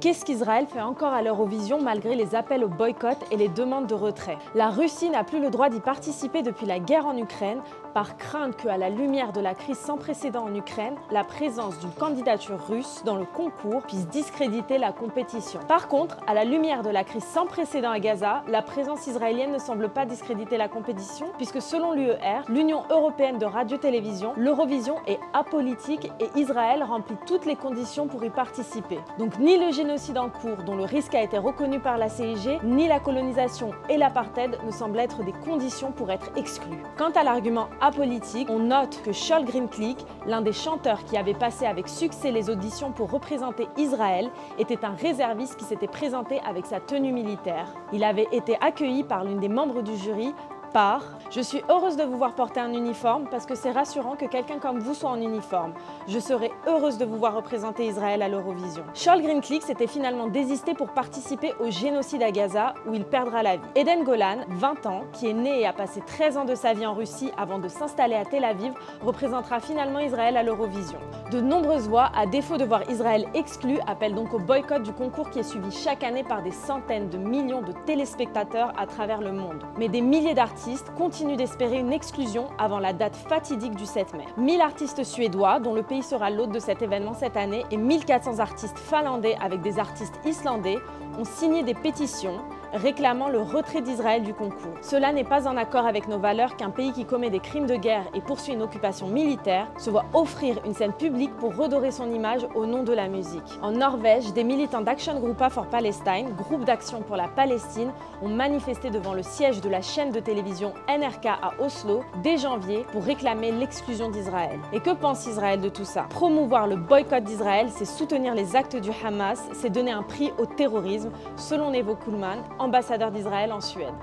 qu'est-ce qu'Israël fait encore à l'Eurovision malgré les appels au boycott et les demandes de retrait? La Russie n'a plus le droit d'y participer depuis la guerre en Ukraine, par crainte qu'à la lumière de la crise sans précédent en Ukraine, la présence d'une candidature russe dans le concours puisse discréditer la compétition. Par contre, à la lumière de la crise sans précédent à Gaza, la présence israélienne ne semble pas discréditer la compétition, puisque selon l'UER, l'Union européenne de radio-télévision, l'Eurovision est apolitique et Israël remplit toutes les conditions pour y participer. Donc ni le génocide en cours, dont le risque a été reconnu par la CIG, ni la colonisation et l'apartheid ne semblent être des conditions pour être exclus. Quant à l'argument apolitique, on note que Shaul Greenklick, l'un des chanteurs qui avait passé avec succès les auditions pour représenter Israël, était un réserviste qui s'était présenté avec sa tenue militaire. Il avait été accueilli par l'une des membres du jury par « Je suis heureuse de vous voir porter un uniforme parce que c'est rassurant que quelqu'un comme vous soit en uniforme. Je serai heureuse de vous voir représenter Israël à l'Eurovision. » Shaul Greenklick s'était finalement désisté pour participer au génocide à Gaza où il perdra la vie. Eden Golan, 20 ans, qui est né et a passé 13 ans de sa vie en Russie avant de s'installer à Tel Aviv, représentera finalement Israël à l'Eurovision. De nombreuses voix, à défaut de voir Israël exclu, appellent donc au boycott du concours qui est suivi chaque année par des centaines de millions de téléspectateurs à travers le monde. Mais des milliers d'artistes continuent d'espérer une exclusion avant la date fatidique du 7 mai. 1000 artistes suédois, dont le pays sera l'hôte de cet événement cette année, et 1400 artistes finlandais avec des artistes islandais ont signé des pétitions réclamant le retrait d'Israël du concours. Cela n'est pas en accord avec nos valeurs qu'un pays qui commet des crimes de guerre et poursuit une occupation militaire se voit offrir une scène publique pour redorer son image au nom de la musique. En Norvège, des militants d'Action Gruppa for Palestine, groupe d'action pour la Palestine, ont manifesté devant le siège de la chaîne de télévision NRK à Oslo dès janvier pour réclamer l'exclusion d'Israël. Et que pense Israël de tout ça? Promouvoir le boycott d'Israël, c'est soutenir les actes du Hamas, c'est donner un prix au terrorisme, selon Nevo Kuhlman, ambassadeur d'Israël en Suède.